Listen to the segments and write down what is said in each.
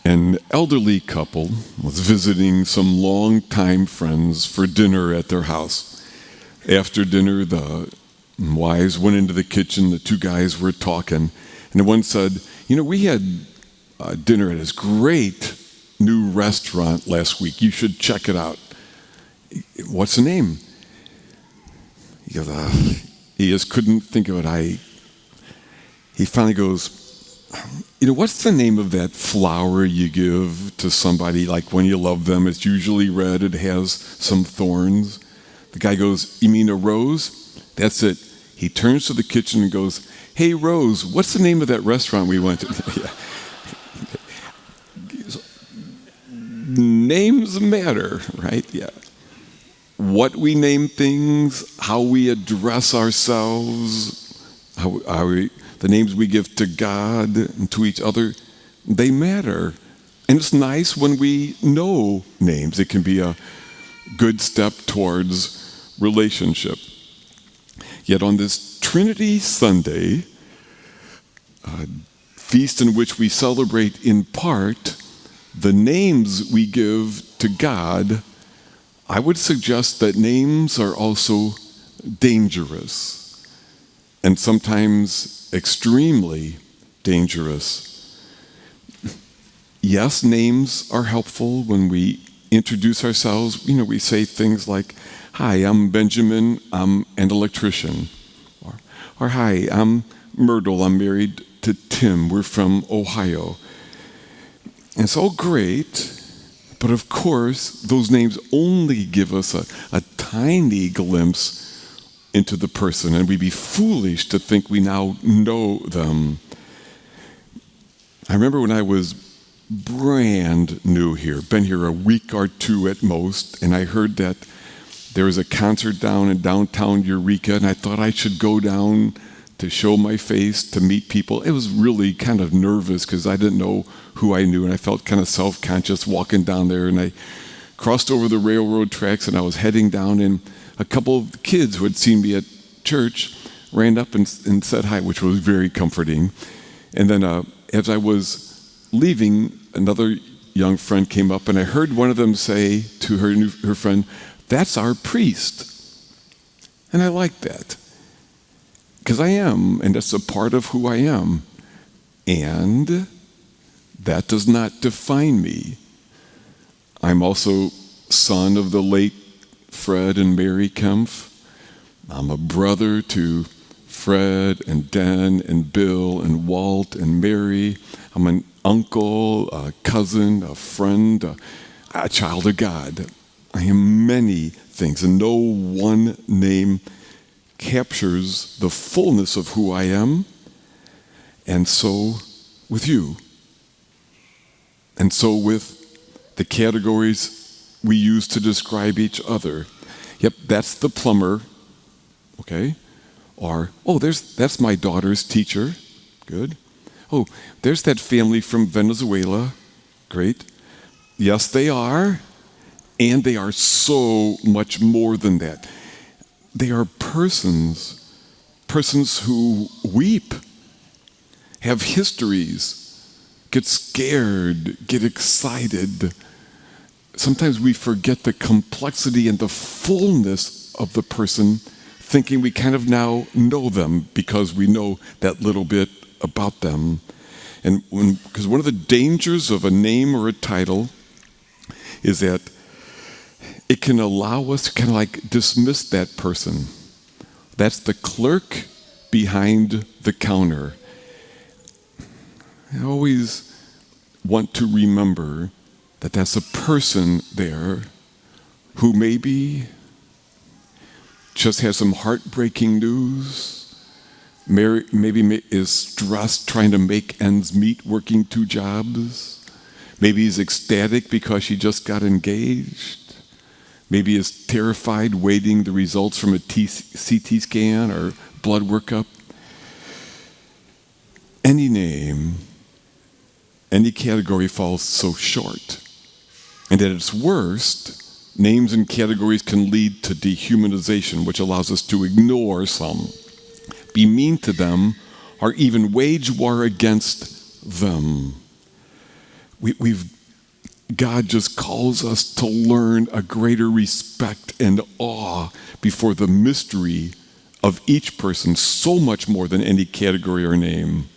An elderly couple was visiting some longtime friends for dinner at their house. After dinner, the wives went into the kitchen. The two guys were talking, and the one said, we had dinner at this great new restaurant last week. You should check it out. What's the name? He goes, he just couldn't think of it. He finally goes, what's the name of that flower you give to somebody, like when you love them? It's usually red, it has some thorns. The guy goes, you mean a rose? That's it. He turns to the kitchen and goes, hey, Rose, what's the name of that restaurant we went to? Names matter, right? Yeah. What we name things, how we address ourselves, the names we give to God and to each other, they matter. And it's nice when we know names. It can be a good step towards relationship. Yet on this Trinity Sunday, a feast in which we celebrate in part the names we give to God, I would suggest that names are also dangerous, and sometimes extremely dangerous. Yes, names are helpful when we introduce ourselves. We say things like, hi, I'm Benjamin, I'm an electrician. Or hi, I'm Myrtle, I'm married to Tim, we're from Ohio. And it's all great, but of course, those names only give us a tiny glimpse into the person, and we'd be foolish to think we now know them. I remember when I was brand new here, been here a week or two at most, and I heard that there was a concert down in downtown Eureka, and I thought I should go down to show my face, to meet people. It was really kind of nervous because I didn't know who I knew, and I felt kind of self-conscious walking down there, and I crossed over the railroad tracks, and I was heading down, and a couple of kids who had seen me at church ran up and said hi, which was very comforting. And then as I was leaving, another young friend came up, and I heard one of them say to her friend, that's our priest. And I like that, because I am, and that's a part of who I am. And that does not define me. I'm also son of the late Fred and Mary Kempf. I'm a brother to Fred and Dan and Bill and Walt and Mary. I'm an uncle, a cousin, a friend, a child of God. I am many things, and no one name captures the fullness of who I am. And so with you. And so with the categories we use to describe each other. Yep, that's the plumber, okay? Or, that's my daughter's teacher, good. Oh, there's that family from Venezuela, great. Yes, they are, and they are so much more than that. They are persons who weep, have histories, get scared, get excited. Sometimes we forget the complexity and the fullness of the person, thinking we kind of now know them because we know that little bit about them. And because one of the dangers of a name or a title is that it can allow us to kind of like dismiss that person. That's the clerk behind the counter. I always want to remember that that's a person there who maybe just has some heartbreaking news, maybe is stressed trying to make ends meet working two jobs, maybe he's ecstatic because she just got engaged, maybe is terrified waiting the results from a CT scan or blood workup. Any name, any category falls so short. And at its worst, names and categories can lead to dehumanization, which allows us to ignore some, be mean to them, or even wage war against them. God just calls us to learn a greater respect and awe before the mystery of each person, so much more than any category or name.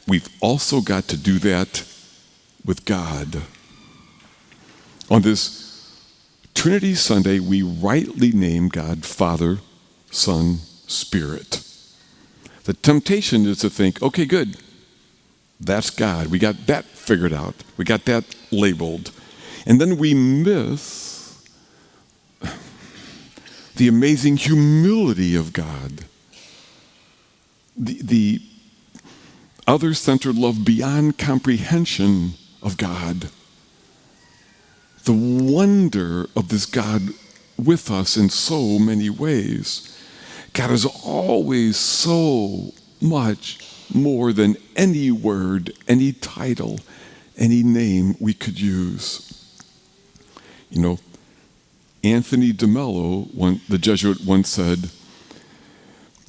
We've also got to do that with God. On this Trinity Sunday, we rightly name God Father, Son, Spirit. The temptation is to think, okay, good. That's God. We got that figured out. We got that labeled. And then we miss the amazing humility of God. The other-centered love beyond comprehension of God. The wonder of this God with us in so many ways. God is always so much more than any word, any title, any name we could use. You know, Anthony DeMello, the Jesuit, once said,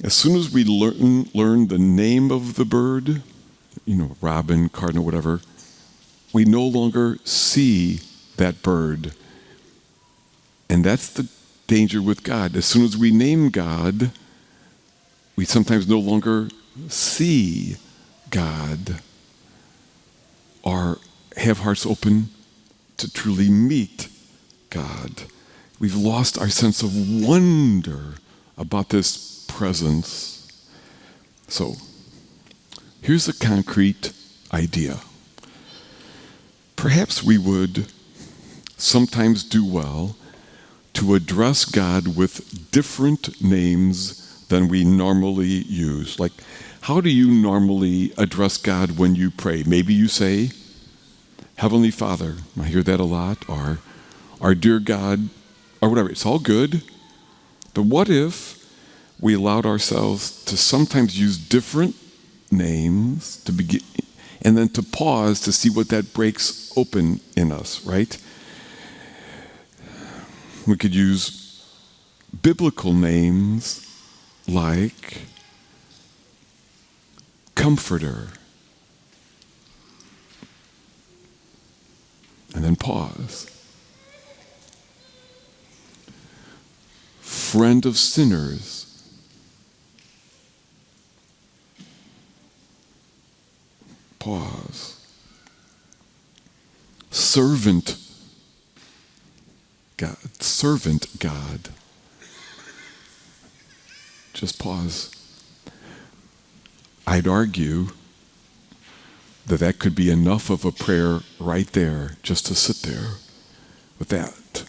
as soon as we learn the name of the bird, robin, cardinal, whatever, we no longer see that bird. And that's the danger with God. As soon as we name God, we sometimes no longer see God or have hearts open to truly meet God. We've lost our sense of wonder about this presence. So, here's a concrete idea. Perhaps we would sometimes do well to address God with different names than we normally use. Like, how do you normally address God when you pray? Maybe you say, Heavenly Father. I hear that a lot. Or, our dear God, or whatever. It's all good. But what if we allowed ourselves to sometimes use different names to begin, and then to pause to see what that breaks open in us, right? We could use biblical names like Comforter, and then pause. Friend of sinners. Pause. Servant God. Just pause. I'd argue that could be enough of a prayer right there, just to sit there with that.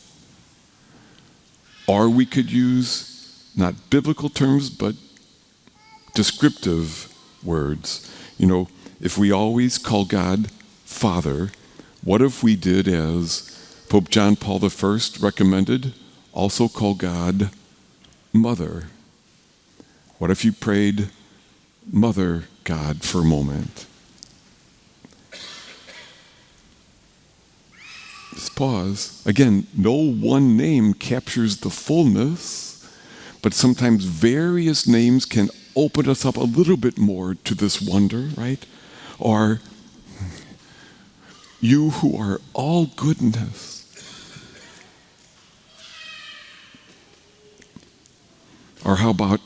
Or we could use not biblical terms, but descriptive words. If we always call God Father, what if we did as Pope John Paul I recommended, also call God Mother? What if you prayed Mother God for a moment? Just pause. Again, no one name captures the fullness, but sometimes various names can open us up a little bit more to this wonder, right? Or, you who are all goodness. Or how about,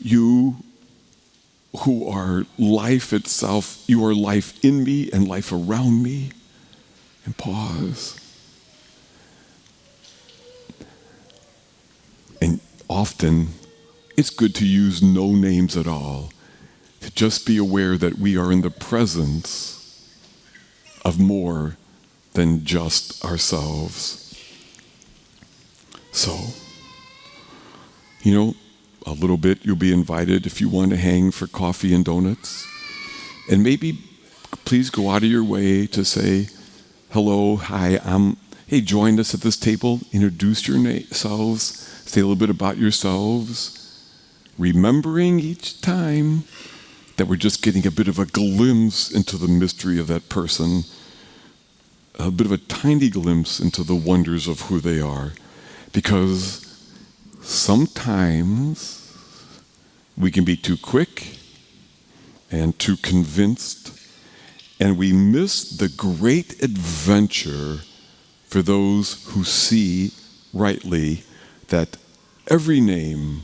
you who are life itself, you are life in me and life around me. And pause. And often, it's good to use no names at all. To just be aware that we are in the presence of more than just ourselves. So, a little bit you'll be invited if you want to hang for coffee and donuts. And maybe please go out of your way to say, hello, hi, hey, join us at this table. Introduce yourselves. Say a little bit about yourselves. Remembering each time that we're just getting a bit of a glimpse into the mystery of that person, a bit of a tiny glimpse into the wonders of who they are. Because sometimes we can be too quick and too convinced, and we miss the great adventure for those who see rightly that every name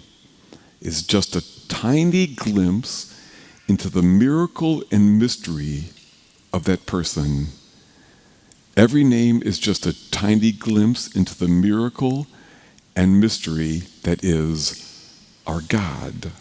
is just a tiny glimpse into the miracle and mystery of that person. Every name is just a tiny glimpse into the miracle and mystery that is our God.